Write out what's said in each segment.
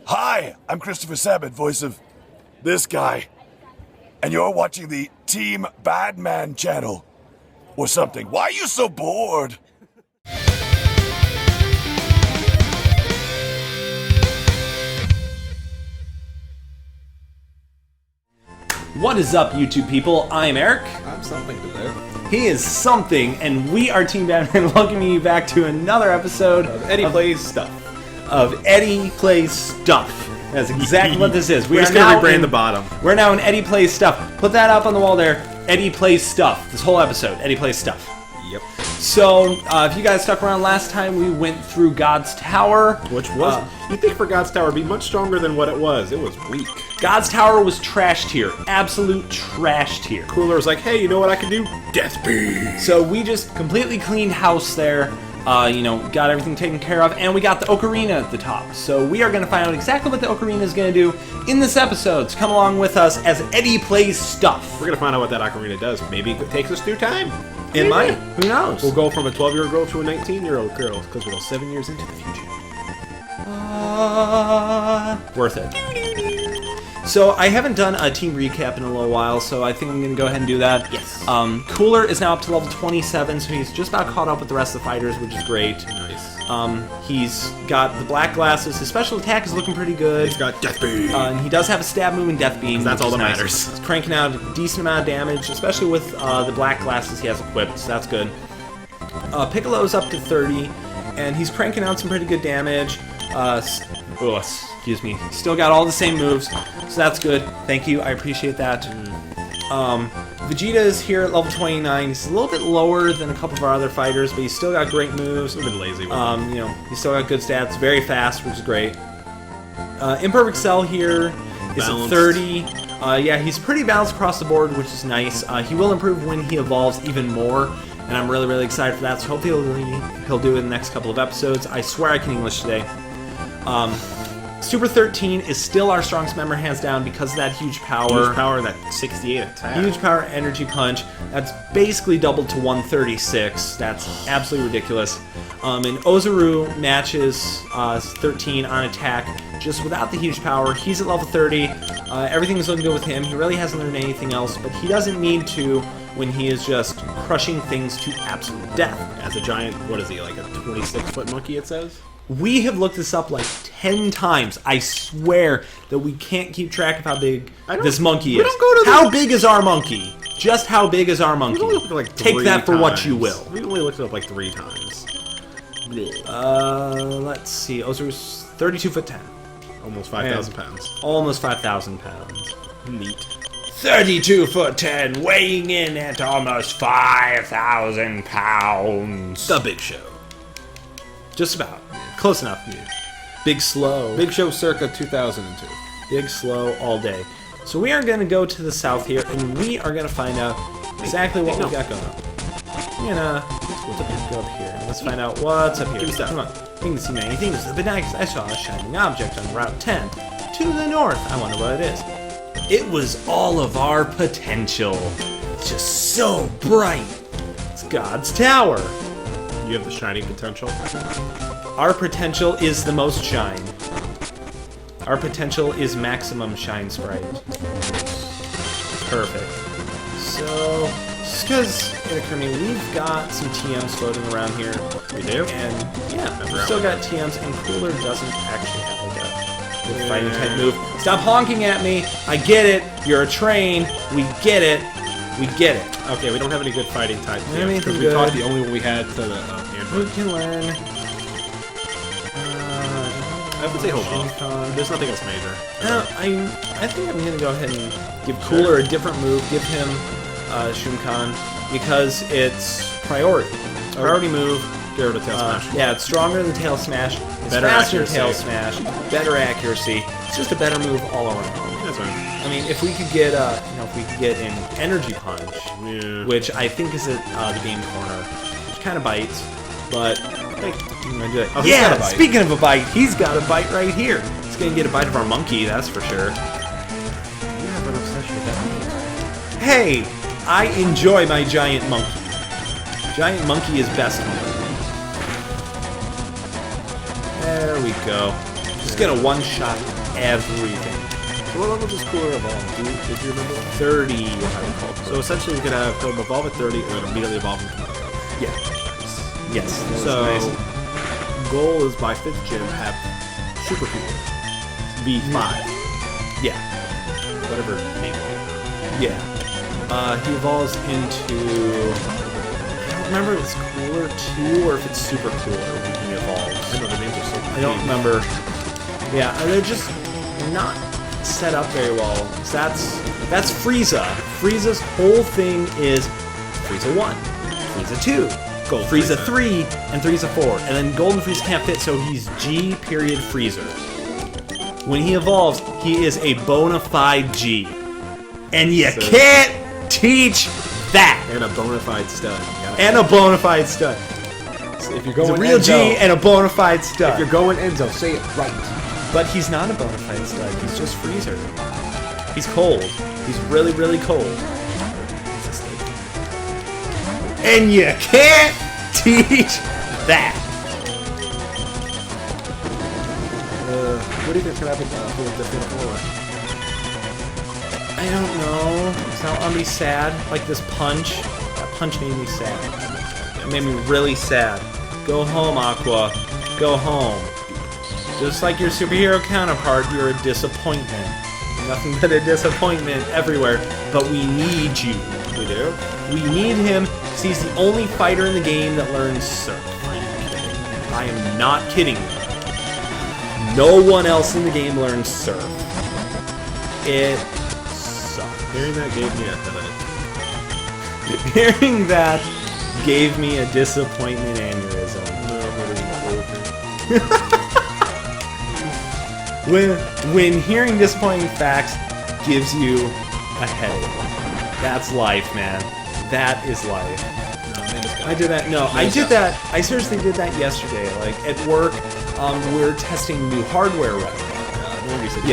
Hi, I'm Christopher Sabat, voice of this guy. And you're watching the Team Badman channel. Or something. Why are you so bored? What is up, YouTube people? I'm Eric. I'm something to do. He is something, and we are Team Badman, welcoming you back to another episode of Eddie Plays Stuff. Of Eddie Plays Stuff. That's exactly what this is. We're just gonna rebrand the bottom. We're now in Eddie Plays Stuff. Put that up on the wall there. Eddie Plays Stuff. This whole episode, Eddie Plays Stuff. Yep. So, if you guys stuck around last time, we went through God's Tower. Which was, you'd think for God's Tower would be much stronger than what it was. It was weak. God's Tower was trash tier. Absolute trash tier. Cooler was like, hey, you know what I can do? Death Beam. So we just completely cleaned house there. Got everything taken care of, and we got the ocarina at the top. So we are going to find out exactly what the ocarina is going to do in this episode. So come along with us as Eddie Plays Stuff. We're going to find out what that ocarina does. Maybe it takes us through time. It might. Who knows? We'll go from a 12-year-old girl to a 19-year-old girl, because we'll go 7 years into the future. Worth it. So I haven't done a team recap in a little while, so I think I'm going to go ahead and do that. Yes. Cooler is now up to level 27, so he's just about caught up with the rest of the fighters, which is great. Nice. He's got the black glasses. His special attack is looking pretty good. He's got Death Beam. And he does have a stab move and Death Beam. That's all that nice. matters. He's cranking out a decent amount of damage, especially with the black glasses he has equipped, so that's good. Piccolo's up to 30, and he's cranking out some pretty good damage. Excuse me. He's still got all the same moves, so that's good. Thank you. I appreciate that. Vegeta is here at level 29. He's a little bit lower than a couple of our other fighters, but he's still got great moves. We've been lazy with He's still got good stats. Very fast, which is great. Imperfect Cell here is at 30. Yeah, he's pretty balanced across the board, which is nice. He will improve when he evolves even more, and I'm really, really excited for that. So hopefully he'll do it in the next couple of episodes. I swear I can English today. Super 13 is still our strongest member, hands down, because of that huge power. Huge power, that 68 attack. Huge power, energy punch. That's basically doubled to 136. That's absolutely ridiculous. And Ozaru matches 13 on attack, just without the huge power. He's at level 30. Everything's looking good with him. He really hasn't learned anything else, but he doesn't need to when he is just crushing things to absolute death. As a giant, what is he, like a 26-foot monkey, it says? We have looked this up like 10 times. I swear that we can't keep track of how big this monkey is. How big is our monkey? Just how big is our monkey? Take that for what you will. We only looked it up like 3 times. Let's see. Ozaru's 32 foot 10. Almost 5,000 pounds. Almost 5,000 pounds. Neat. 32 foot 10, weighing in at almost 5,000 pounds. The Big Show. Just about. Close enough. Big Slow. Big Show circa 2002. Big Slow all day. So we are going to go to the south here, and we are going to find out exactly what we got going on. We're going to go up here. Let's find out what's up here. Come on. We can see many things. The binoculars. I saw a shining object on Route 10 to the north. I wonder what it is. It was all of our potential. It's just so bright. It's God's Tower. You have the shining potential. Our potential is the most shine. Our potential is maximum shine sprite. Perfect. So, just because it occurred to me, we've got some TMs floating around here. We do? And yeah, we've still got TMs, and Cooler doesn't actually have like a good fighting type move. Stop honking at me! I get it! You're a train! We get it! We get it. Okay, we don't have any good fighting type because we taught the only one we had to the Android. We can learn. I would say hold off. There's nothing else major. I think I'm gonna go ahead and give Cooler a different move. Give him Shumkan because it's priority. Priority move. Get rid of Tail Smash. Yeah, it's stronger than Tail Smash. It's better faster accuracy. than Tail Smash. Better accuracy. It's just a better move all around. That's right. I mean, if we could get an energy punch, which I think is at the game corner, which kind of bites, but I'm gonna do it. Oh, yeah, speaking of a bite, he's got a bite right here. He's gonna get a bite of our monkey, that's for sure. You have an obsession with that monkey. Hey, I enjoy my giant monkey. Giant monkey is best. There we go. Just gonna one-shot everything. So what level does Cooler evolve? Did you remember? 30, if I recall. So essentially, we could have him evolve at 30 and then immediately evolve him. Yeah. Yes. So, Nice. goal is by 5th gym have Super Cooler. V5. Yeah. Whatever name it Yeah. He evolves into... I don't remember if it's Cooler 2 or if it's Super Cooler when he evolves. is. I know the names are so I don't remember. Yeah, and they're just not set up very well. That's Frieza. Frieza's whole thing is Frieza 1, Frieza 2, Gold Frieza Frieza. 3, and Frieza 4. And then Golden Frieza can't fit, so he's G period Freezer. When he evolves, he is a bona fide G. And you So- can't teach that. And a bona fide stud. And a bona fide stud. if you're He's going a real G Enzo, and a bona fide stud. if you're going Enzo, say it right. But he's not a bona fide stud. He's just Freezer. He's cold. He's really, really cold. He's a snake. And you can't teach that. What do you think could happen with the Final Four? I don't know. It's not gonna be sad. Like this punch. That punch made me sad. It made me really sad. Go home, Aqua. Go home. Just like your superhero counterpart, you're a disappointment. Nothing but a disappointment everywhere. But we need you. We do? We need him because he's the only fighter in the game that learns Surf. I am not kidding. No one else in the game learns Surf. It sucks. Hearing that gave me a headache. Hearing that gave me a disappointment aneurysm. When hearing disappointing facts gives you a headache. That's life, man. That is life. I did that. No, I did that. I seriously did that yesterday. Like at work, we're testing new hardware right now.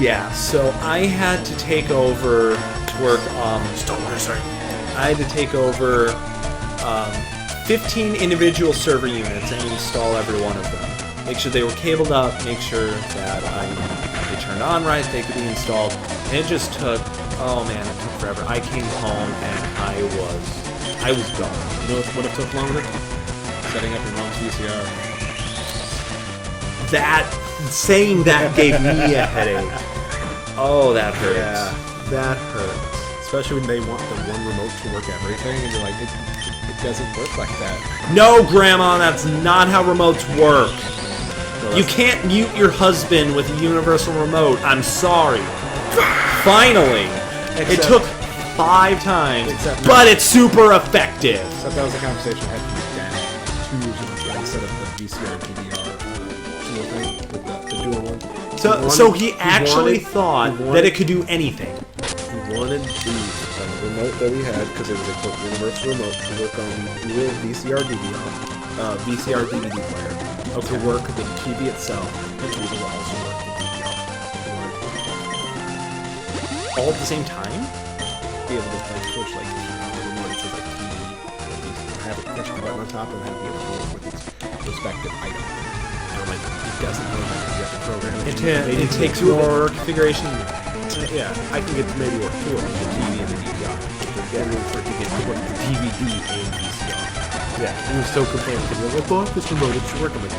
Yeah. So I had to take over to work. I had to take over 15 individual server units and install every one of them. Make sure they were cabled up. Make sure that they turned on right. They could be installed. And it just took. Oh man, it took forever. I came home and I was gone. You know what it took longer? Setting up your mom's VCR. Saying that gave me a headache. Oh, that hurts. Yeah. That hurts. Especially when they want the one remote to work everything, and you're like, it doesn't work like that. No, Grandma, that's not how remotes work. No, You can't mute your husband with a universal remote. I'm sorry. Finally. It Except- took 5 times, Except- but it's super effective. Except that was a conversation I had with Dad 2 years ago instead of the VCR DVR dual thing with the dual one. So he actually thought that it could do anything. He wanted the remote that we had, because it was a quote universal remote, to work on dual VCR DVD player. To work the TV itself, and to also work the DVR. All at the same time? Be able to like switch like the remote to like TV, have it push the button on top, and have it be able to work with its respective item. And I'm like, it doesn't work like you have to program it. It takes more configuration. Yeah, I can get maybe work 2 of them, the TV and the DVR. But then for it to get to work the DVD and VCR. Yeah. It was so complaining because you're like, well, this remote, it should work. I'm like,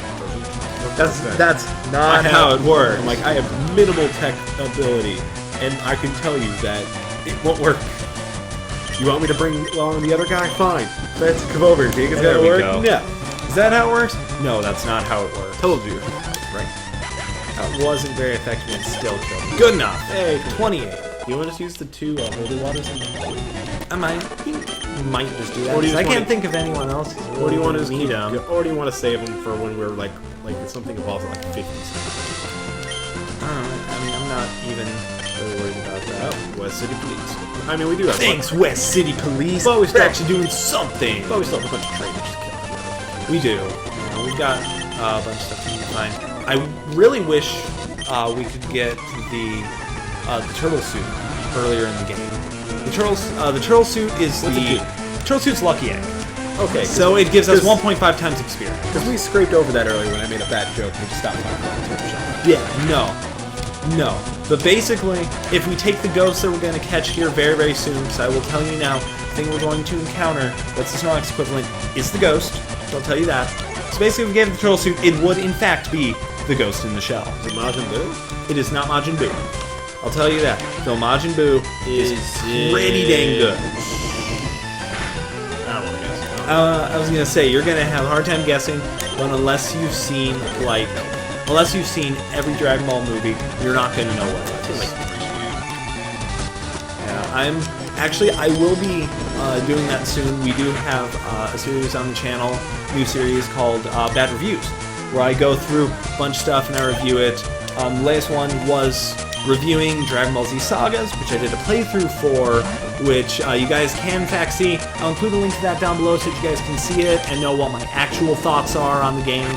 That's not how it works. I'm like, I have minimal tech ability, and I can tell you that it won't work. You want me to bring along the other guy? Fine. Let's come over. Do you think it's There gonna we work? go. No. Is that how it works? No, that's not how it works. Told you. Right. That wasn't very effective and still killed me. Good enough. Hey, 28. You want us to use the 2 holy waters? I might just do that. Or do you 'cause I just can't wanna- think of anyone else. Or do you want to need them? Or do you want to save them for when we're like something evolves at like 50? I don't know. I mean, I'm not even really worried about that. West City Police. I mean, we do have. Thanks, West City Police. But we They're still- actually doing something. But we still have a bunch of trainers to kill. We do. We've got a bunch of stuff to find. I really wish we could get the turtle suit earlier in the game. The turtle suit is turtle suit's Lucky Egg. Okay. So it gives us 1.5 times experience. Because we scraped over that earlier when I made a bad joke and we just stopped talking about the shop. Yeah, no. But basically, if we take the ghosts that we're going to catch here very, very soon, because I will tell you now, the thing we're going to encounter, that's the Snorlax equivalent, is the ghost. I'll tell you that. So basically, if we gave it the turtle suit, it would in fact be the ghost in the shell. Is it Majin Buu? It is not Majin Buu. I'll tell you that. Though Majin Buu is pretty dang good. I was gonna say you're gonna have a hard time guessing, but unless you've seen every Dragon Ball movie, you're not gonna know what it is. Yeah, I will be doing that soon. We do have a series on the channel, new series called Bad Reviews, where I go through a bunch of stuff and I review it. The latest one was reviewing Dragon Ball Z Sagas, which I did a playthrough for, which you guys can in fact see. I'll include a link to that down below so that you guys can see it and know what my actual thoughts are on the game.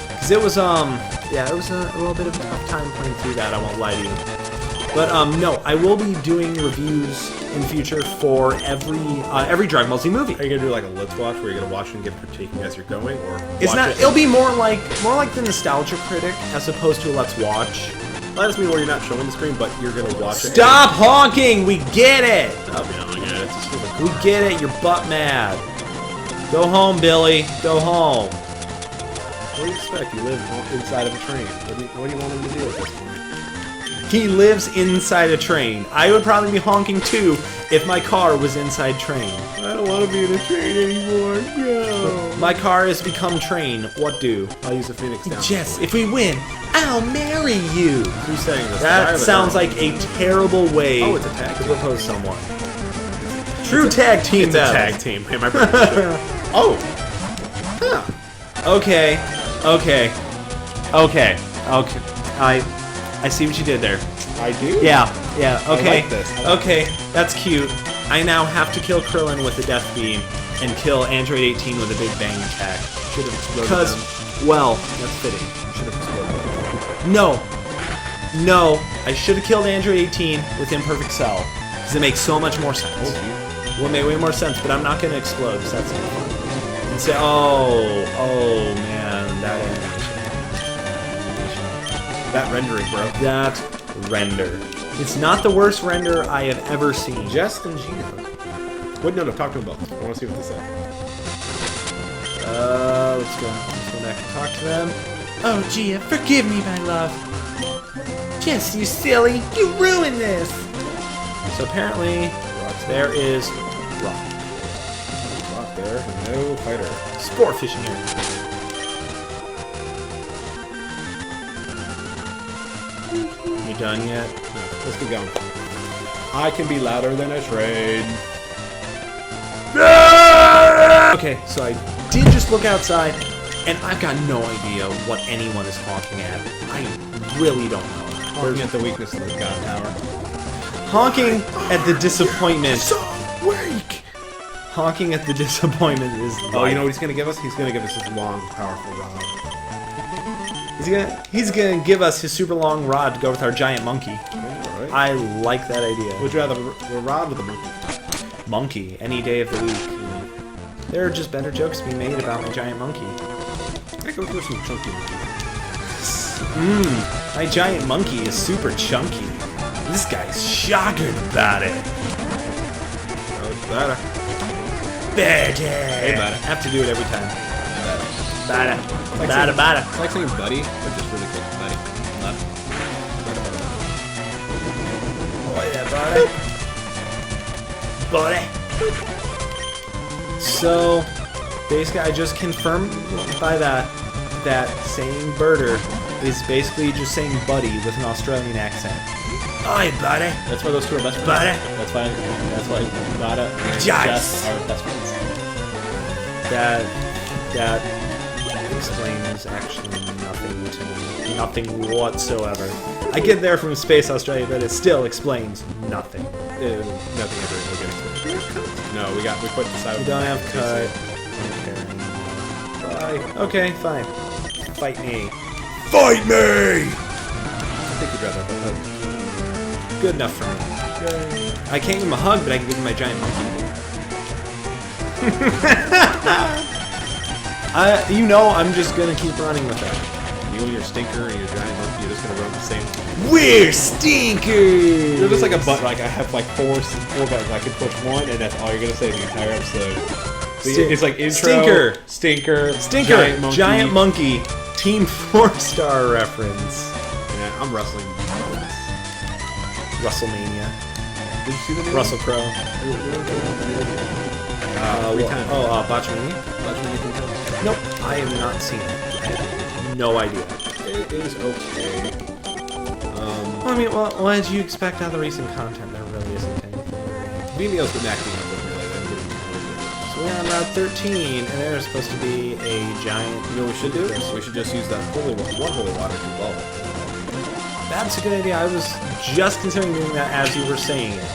Because it was, it was a little bit of a tough time playing through that, I won't lie to you. But, no, I will be doing reviews in the future for every Dragon Ball Z movie. Are you gonna do like a Let's Watch where you're gonna watch and get critiquing as you're going, or it's not? It'll be more like the Nostalgia Critic as opposed to a Let's Watch. That doesn't mean where you're not showing the screen, but you're gonna watch it. Stop honking! We get it! Stop yelling at it. It's a stupid. We get it. You're butt mad. Go home, Billy. Go home. What do you expect? You live inside of a train. What do you want him to do at this point? He lives inside a train. I would probably be honking too if my car was inside train. I don't want to be in a train anymore. No. My car has become train. What do? I'll use the Phoenix down. Jess, if we win, I'll marry you. Who's saying this? That sounds like a terrible way it's a tag to propose someone. True tag team. It's a tag team. Hey, my brother. Oh. Huh. Okay. I see what you did there. I do? Yeah, okay. I like this. Okay, that's cute. I now have to kill Krillin with a Death Beam and kill Android 18 with a Big Bang attack. Should have exploded Because, them. well, that's fitting. Should have exploded. No, I should have killed Android 18 with Imperfect Cell. Because it makes so much more sense. Well, it made way more sense, but I'm not going to explode, because that's not fun. And say, oh man, that animation. That rendering, bro. That render. It's not the worst render I have ever seen. Jess and Gina. Wait, no, talk to them both. I want to see what they say. Let's go back and talk to them. Oh, Gia, forgive me, my love. Jess, you silly. You ruined this. So apparently, there is rock. Rock there, no fighter. Spore fishing here. You done yet? No, let's keep going. I can be louder than a train. Okay, so I did just look outside, and I've got no idea what anyone is honking at. I really don't know. Honking at the weakness of the God Tower. Honking at the disappointment. So weak! Honking at the disappointment is Oh, you know what he's gonna give us? He's gonna give us his long, powerful rod. He's gonna give us his super long rod to go with our giant monkey. Right. I like that idea. Would you rather the rod or the monkey? Monkey, any day of the week. There are just better jokes to be made about my giant monkey. I go for some chunky monkey. My giant monkey is super chunky. This guy's shocking about it. Oh, it's better. Better. Hey, buddy. I have to do it every time. Better. Better. It's like saying buddy, but just really quick. Buddy. Love. Oh yeah, buddy. So, basically, I just confirmed by that saying birder is basically just saying buddy with an Australian accent. Oi, buddy. That's why those two are best friends. Buddy. That's why Bada and Jess are best friends. That explains actually nothing to me. Nothing whatsoever. I get there from Space Australia, but it still explains nothing. Nothing ever will get explained. No, we put this out. We don't have cut. Bye. Okay, fine. Fight me. Fight me! I think you'd rather have a hug. Good enough for me. I can't give him a hug, but I can give him my giant monkey. You know, I'm just gonna keep running with that. You and your stinker and your giant monkey, you're just gonna run the same. We're stinkers! You're just like a button. Like I have like four buttons. I can push one, and that's all you're gonna say the entire episode. It's like intro, stinker, giant monkey, Team 4-star reference. Yeah, I'm wrestling. WrestleMania. Did you see the name? Russell Crowe. Botchmania? Nope, I have not seen it. I have no idea. It is okay. I mean, what did you expect out of the recent content? There really isn't anything. Vimeo's been acting up with me lately. So we're on Route 13, and there's supposed to be a giant... You know what we should do? We should just use that holy water to evolve it. That's a good idea. I was just considering doing that as you were saying it.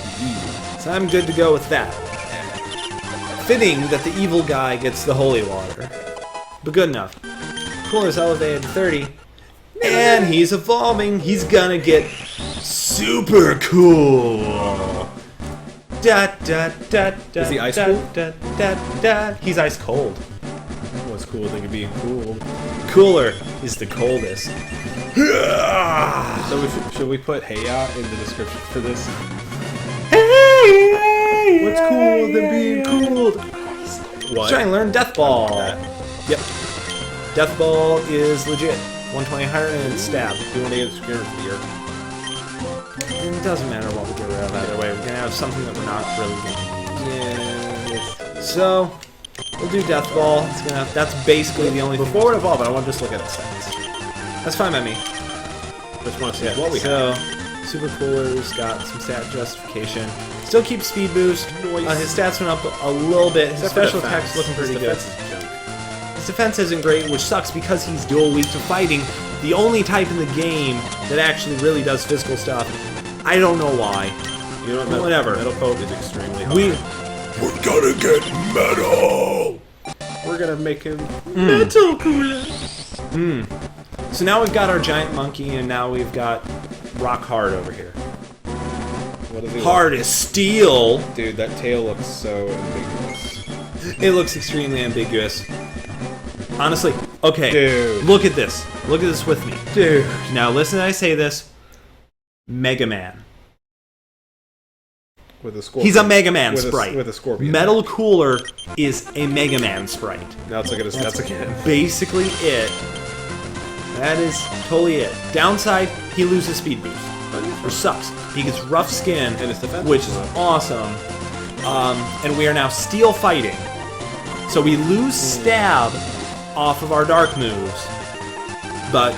So I'm good to go with that. Fitting that the evil guy gets the holy water. But good enough. Cooler's elevated to 30. And he's evolving. He's gonna get super cool. Is he ice cool? He's ice cold. What's cool thing of being cool? Cooler is the coldest. So should we put "Hey Ya" in the description for this? Hey, what's cool than being cool? What? Try and learn Death Ball. Yep. Death Ball is legit. 120 higher and it's stab. Do you want to get a screener for the year? It doesn't matter what we get rid of either way. We're gonna have something that we're not really gonna use. Yeah. So we'll do Death Ball. That's basically the only thing. Before it evolve, I want to just look at the stats. That's fine by me. Just want to see what we have. Super Cooler's got some stat justification. Still keeps speed boost. His stats went up a little bit. His special attack's looking pretty good. His defense isn't great, which sucks because he's dual weak to fighting. The only type in the game that actually really does physical stuff. I don't know why. You know what? Whatever. Metal Coat is extremely hard. We're gonna get metal! We're gonna make him Metal Cooler! So now we've got our giant monkey, and now we've got Rock Hard over here. What is he Hard as steel! Dude, that tail looks so ambiguous. It looks extremely ambiguous. Honestly, okay. Dude. Look at this. Look at this with me. Dude. Now listen I say this. Mega Man. With a scorpion. He's a Mega Man sprite. With a scorpion. Metal Cooler is a Mega Man sprite. Now let's look at his stats again. Basically it. That is totally it. Downside, he loses speed boost. Or sucks. He gets rough skin, And his defense which is awesome. And we are now steel fighting. So we lose stab off of our dark moves. But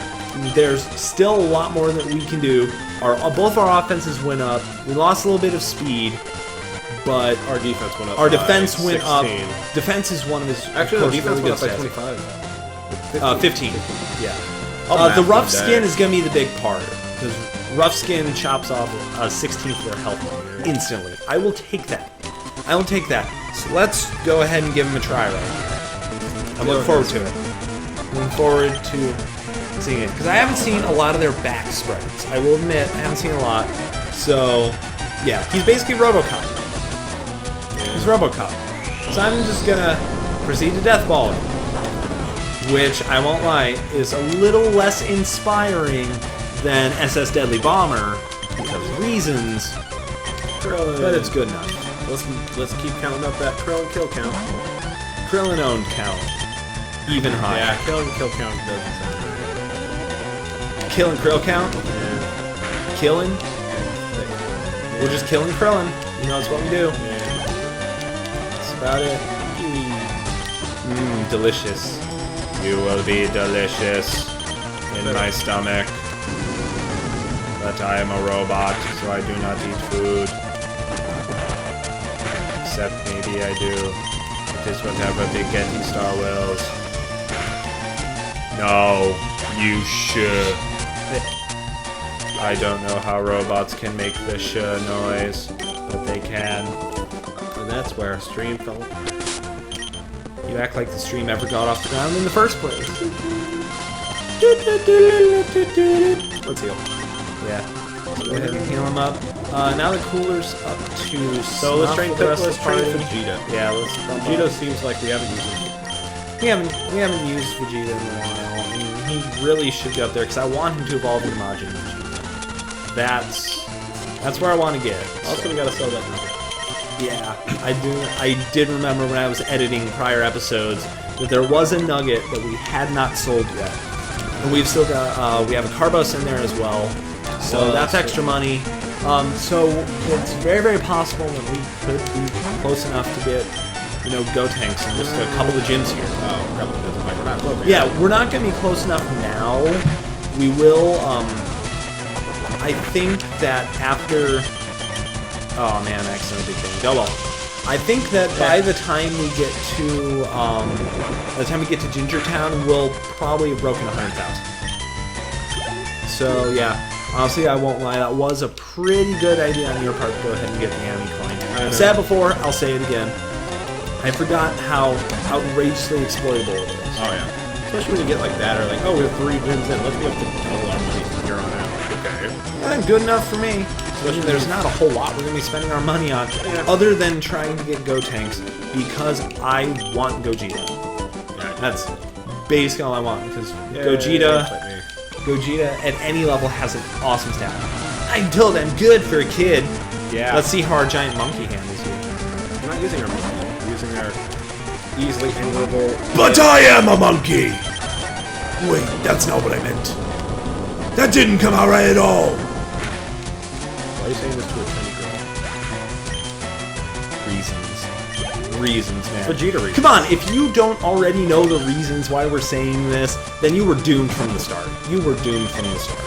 there's still a lot more that we can do. Both our offenses went up. We lost a little bit of speed, but our defense went up. our defense went 16. up. Defense is one of his Actually, no, defense really went up by good 25. 15. Yeah. I'll The map rough that. skin is going to be the big part, because rough skin chops off 1/16 of their health instantly. I will take that. I will take that. So let's go ahead and give him a try right now. I'm looking forward to it. Looking forward to seeing it, because I haven't seen a lot of their back sprites. I will admit, I haven't seen a lot. So, yeah, he's basically RoboCop. He's RoboCop. So I'm just gonna proceed to Death Ball, which, I won't lie, is a little less inspiring than SS Deadly Bomber, because of reasons, but it's good enough. Let's keep counting up that Krillin kill count. Krillin owned count. Even higher. Yeah, Krillin kill count doesn't sound Killing Krill count? right. Killing? We're just killing Krillin. You know, it's what we do. Yeah. That's about it. Delicious. You will be delicious in my stomach. But I am a robot, so I do not eat food. Except maybe I do. It is whatever Big Getty Star wills. No, you should. I don't know how robots can make the sh noise, but they can. And that's where our stream fell apart. You act like the stream ever got off the ground in the first place. Let's heal. Yeah. Go ahead and heal him up. Now the cooler's up to So let's train party. Vegeta. Yeah, let's Vegeta seems like we haven't used him. We haven't used Vegeta in a while, and he really should be up there because I want him to evolve into Majin Vegeta. That's where I want to get. Also, we gotta sell that nugget. Yeah, I did remember when I was editing prior episodes that there was a nugget that we had not sold yet, and we've still got we have a Carbos in there as well, so that's extra money. So it's very, very possible that we could be close enough to get, you know, Gotenks in just a couple of gyms here. Oh, probably doesn't like we're not close. Yeah, we're not going to be close enough now. We will, I think that after... Oh man, I accidentally did things. Oh well. I think that by the time we get to, Ginger Town, we'll probably have broken 100,000. So yeah, honestly, I won't lie, that was a pretty good idea on your part to go ahead and get the Ami coin. I said it before, I'll say it again. I forgot how outrageously exploitable it is. Oh yeah. Especially when you get like that, or like, oh, we have 3 gyms in, let's be able to double our money from here on out. Okay. Good enough for me. Especially there's not a whole lot we're going to be spending our money on, other than trying to get Gotenks, because I want Gogeta. Yeah. That's basically all I want, because Gogeta at any level has an awesome stat. Until then, good for a kid. Yeah. Let's see how our giant monkey hand is here. We're not using our monkey. We're using our easily angerable... But I am a monkey! Wait, that's not what I meant. That didn't come out right at all! Why are you saying this to a tiny girl? Reasons, man. Vegeta reasons. Come on, if you don't already know the reasons why we're saying this, then you were doomed from the start. You were doomed from the start.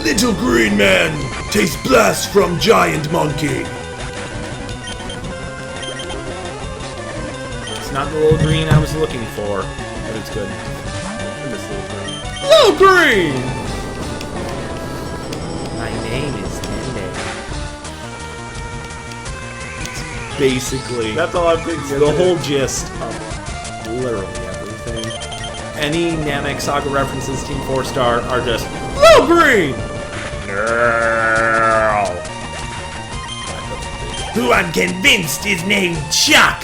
Little green man, taste blast from giant monkey. It's not the little green I was looking for, but it's good. I miss little green. Little green! My name is Nene. Basically, That's all I'm thinking. the whole gist of literally everything. Any Namek Saga references Team 4-Star are just Little Green! No. Who I'm convinced is named Chuck!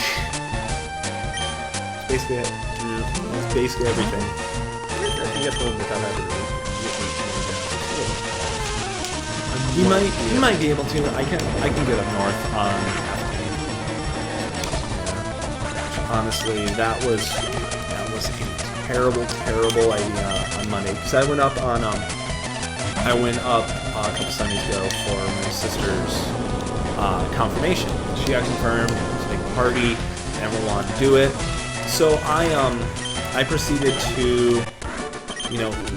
That's basically it. That's basically everything. I can get home without having to You might be able to. I can get up north. Honestly, that was a terrible idea on Monday, because I went up a couple Sundays ago for my sister's confirmation. She got confirmed. It was a big party, and everyone wanted to do it. So I proceeded to,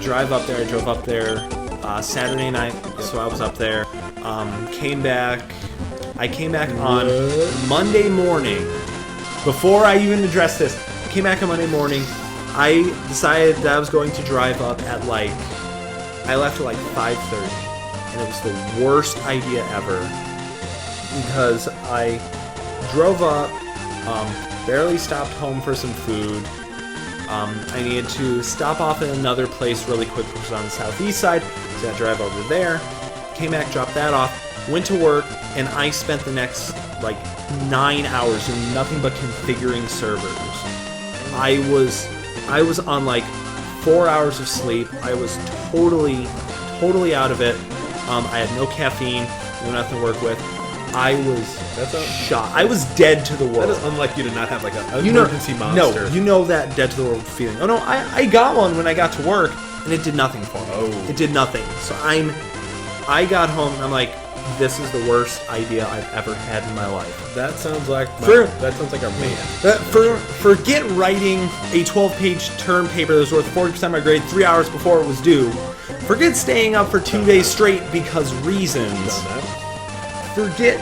drive up there. I drove up there Saturday night, so I was up there. I came back on Monday morning. Before I even addressed this, I came back on Monday morning. I decided that I was going to drive up at I left at 5:30, and it was the worst idea ever, because I drove up, barely stopped home for some food. I needed to stop off at another place really quick, which was on the southeast side, so I drive over there, came back, dropped that off, went to work, and I spent the next 9 hours doing nothing but configuring servers. I was on 4 hours of sleep. I was totally out of it. I had no caffeine, no nothing to work with. I was shot. I was dead to the world. That is unlike you to not have an emergency monster. No, you know that dead to the world feeling. Oh no, I got one when I got to work, and it did nothing for me. Oh. It did nothing. So I got home, and I'm like, this is the worst idea I've ever had in my life. That sounds like our man. Forget writing a 12-page term paper that was worth 40% of my grade 3 hours before it was due. Forget staying up for 2 days straight because reasons. Forget,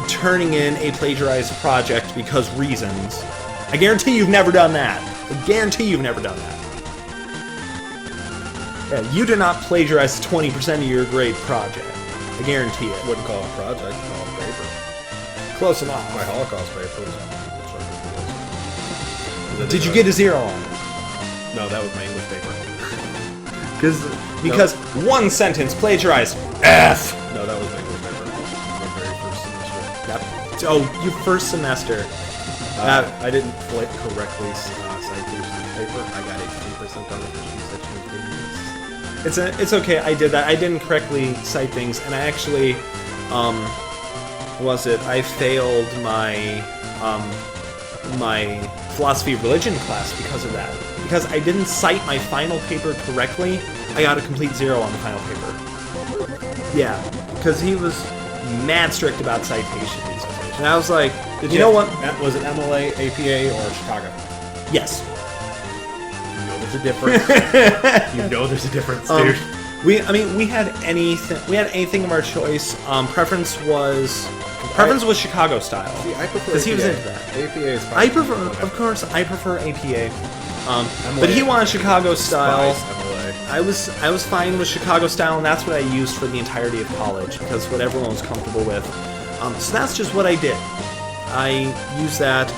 turning in a plagiarized project because reasons. I guarantee you've never done that. Yeah, you did not plagiarize 20% of your grade project. I guarantee it. Wouldn't call it a project, call it paper. Close enough. My Holocaust paper was... Did you get a 0 on it? No, that was my English paper. Because one sentence plagiarized. F. No, that was my very first semester. Yep. Oh, your first semester. I didn't correctly citation paper. I got a 10% on the section. It's okay. I did that. I didn't correctly cite things, and I actually, I failed my philosophy of religion class because of that. Because I didn't cite my final paper correctly, I got a complete 0 on the final paper. Yeah, because he was mad strict about citations. And I was like, you know what? Was it MLA, APA, or Chicago? Yes. You know there's a difference. You know there's a difference, dude. We had anything of our choice. Preference was Chicago style. See, I prefer because he was APA. into that. APA is fine. I prefer APA. But he wanted Chicago style. I was fine with Chicago style, and that's what I used for the entirety of college because what everyone was comfortable with. So that's just what I did. I used that.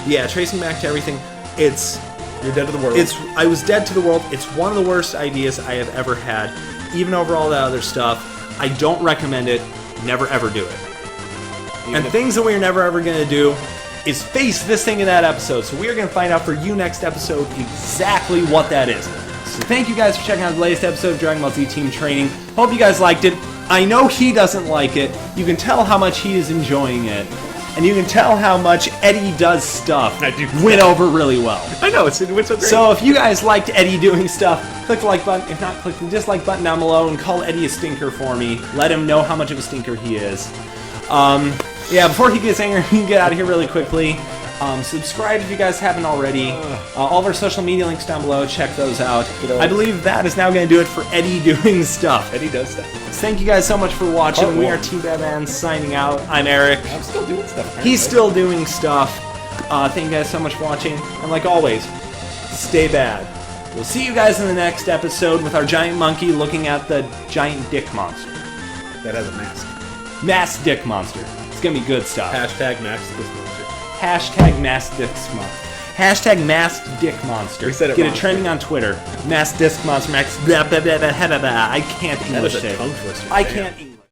Yeah, tracing back to everything, You're dead to the world. I was dead to the world. It's one of the worst ideas I have ever had. Even over all that other stuff, I don't recommend it. Never ever do it. And things that we're never ever going to do is face this thing in that episode. So we're going to find out for you next episode exactly what that is. So thank you guys for checking out the latest episode of Dragonball Z Team Training. Hope you guys liked it. I know he doesn't like it. You can tell how much he is enjoying it. And you can tell how much Eddie does stuff went over really well. I know, it's so great. So if you guys liked Eddie doing stuff, click the like button. If not, click the dislike button down below and call Eddie a stinker for me. Let him know how much of a stinker he is. Yeah, before he gets angry, we can get out of here really quickly. Subscribe if you guys haven't already. All of our social media links down below. Check those out. I believe that is now going to do it for Eddie doing stuff. Eddie does stuff. Thank you guys so much for watching. We are Team Badman signing out. I'm Eric. I'm still doing stuff. He's still doing stuff. Thank you guys so much for watching. And like always, stay bad. We'll see you guys in the next episode with our giant monkey looking at the giant dick monster. That has a mask. Mass dick monster. It's going to be good stuff. Hashtag Max this monster. Hashtag mass dick monster. Hashtag mass dick monster. We said it Get wrong. it trending on Twitter. Mass disc monster. Max. Blah, blah, blah, blah, blah, blah, blah. I can't English That is a it. tongue twister. I can't English.